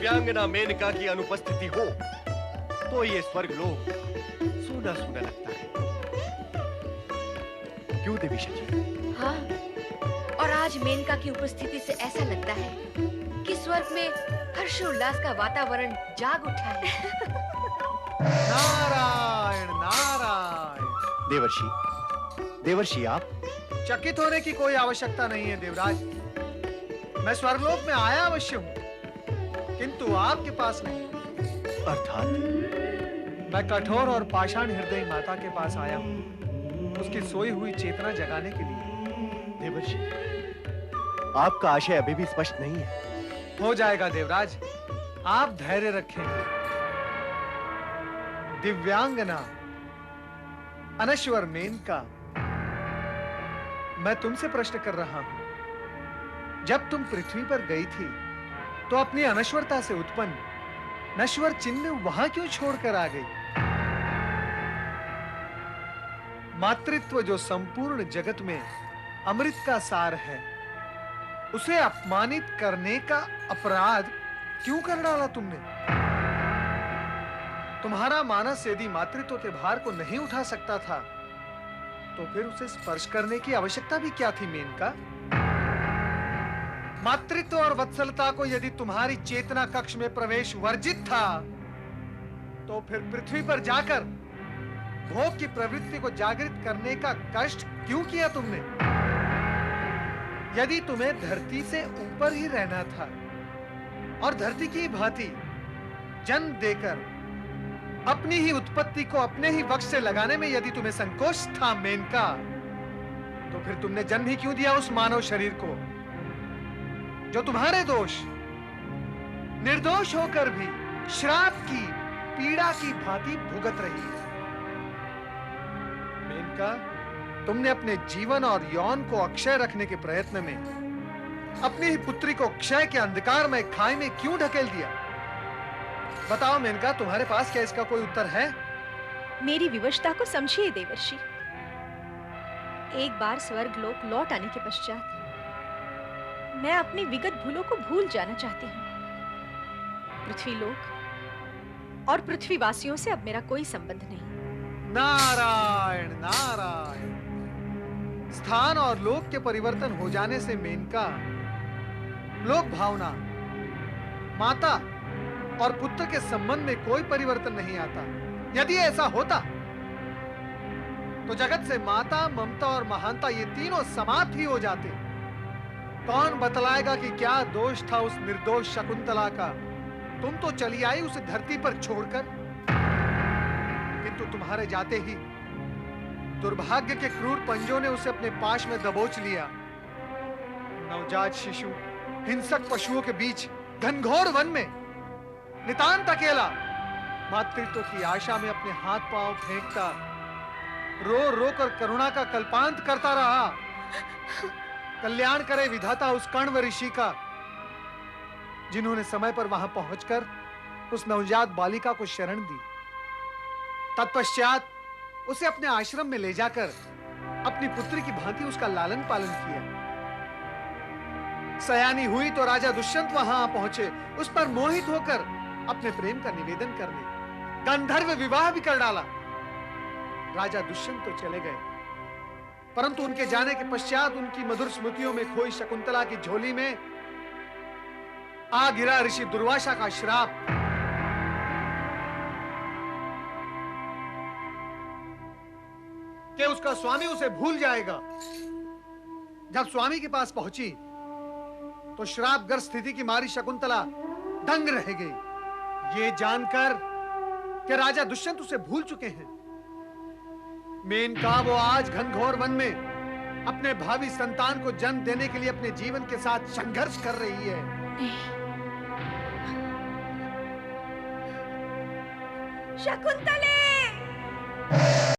दिव्यांगना मेनका की अनुपस्थिति हो तो ये स्वर्ग लोक सूना सूना लगता है। क्यों देवीशा जी? हाँ, और आज मेनका की उपस्थिति से ऐसा लगता है कि स्वर्ग में हर्षोल्लास का वातावरण जाग उठा है। नारायण नारायण। देवर्षि आप? चकित होने की कोई आवश्यकता नहीं है देवराज। मैं स्वर्गलोक में आया अवश्य हूं, किंतु आपके पास नहीं। अर्थात? मैं कठोर और पाषाण हृदय माता के पास आया हूं, उसकी सोई हुई चेतना जगाने के लिए। देवर्षि, आपका आशय अभी भी स्पष्ट नहीं है। हो जाएगा देवराज, आप धैर्य रखें। दिव्यांगना अनश्वर मेनका, मैं तुमसे प्रश्न कर रहा हूं। जब तुम पृथ्वी पर गई थी तो अपनी अनश्वरता से उत्पन्न नश्वर चिन्ह वहां क्यों छोड़कर आ गई? मातृत्व जो संपूर्ण जगत में अमृत का सार है, उसे अपमानित करने का अपराध क्यों कर डाला तुमने? तुम्हारा मानस यदि मातृत्व के भार को नहीं उठा सकता था तो फिर उसे स्पर्श करने की आवश्यकता भी क्या थी मेनका? मातृत्व और वत्सलता को यदि तुम्हारी चेतना कक्ष में प्रवेश वर्जित था तो फिर पृथ्वी पर जाकर भोग की प्रवृत्ति को जागृत करने का कष्ट क्यों किया तुमने? यदि तुम्हें धरती से ऊपर ही रहना था और धरती की भांति जन्म देकर अपनी ही उत्पत्ति को अपने ही वक्ष से लगाने में यदि तुम्हें संकोच था मेनका, तो फिर तुमने जन्म ही क्यों दिया उस मानव शरीर को जो तुम्हारे दोष निर्दोष होकर भी श्राप की पीड़ा की भांति भुगत रही है? मेनका, तुमने अपने जीवन और यौन को अक्षय रखने के प्रयत्न में अपनी ही पुत्री को क्षय के अंधकार में खाई में क्यों ढकेल दिया? बताओ मेनका, तुम्हारे पास क्या इसका कोई उत्तर है? मेरी विवशता को समझिए देवर्षि। एक बार स्वर्ग लोक लौट आने के पश्चात मैं अपनी विगत भूलों को भूल जाना चाहती हूँ। पृथ्वी लोक और पृथ्वीवासियों से अब मेरा कोई संबंध नहीं। नारायण नारायण। स्थान और लोक के परिवर्तन हो जाने से मेनका, लोक भावना, माता और पुत्र के संबंध में कोई परिवर्तन नहीं आता। यदि ऐसा होता तो जगत से माता, ममता और महानता ये तीनों समाप्त ही हो जाते। कौन बतलाएगा कि क्या दोष था उस निर्दोष शकुंतला का? तुम तो चली आई उसे धरती पर छोड़कर, किंतु तुम्हारे जाते ही दुर्भाग्य के क्रूर पंजों ने उसे अपने पाश में दबोच लिया। नवजात शिशु हिंसक पशुओं के बीच घनघोर वन में नितांत अकेला मातृत्व की आशा में अपने हाथ पांव फेंकता रो रो कर करुणा का कल्पांत करता रहा। कल्याण करे विधाता उस कण्व ऋषि का, जिन्होंने समय पर वहां पहुंचकर उस नवजात बालिका को शरण दी। तत्पश्चात उसे अपने आश्रम में ले जाकर अपनी पुत्री की भांति उसका लालन पालन किया। सयानी हुई तो राजा दुष्यंत वहां पहुंचे, उस पर मोहित होकर अपने प्रेम का निवेदन करने गंधर्व विवाह भी कर डाला। राजा दुष्यंत तो चले गए, परंतु उनके जाने के पश्चात उनकी मधुर स्मृतियों में खोई शकुंतला की झोली में आ गिरा ऋषि दुर्वासा का श्राप। कि उसका स्वामी उसे भूल जाएगा। जब स्वामी के पास पहुंची तो श्रापग्रस्त स्थिति की मारी शकुंतला दंग रह गई, ये जानकर कि राजा दुष्यंत उसे भूल चुके हैं। मेनका वो आज घनघोर वन में अपने भावी संतान को जन्म देने के लिए अपने जीवन के साथ संघर्ष कर रही है। शकुंतले!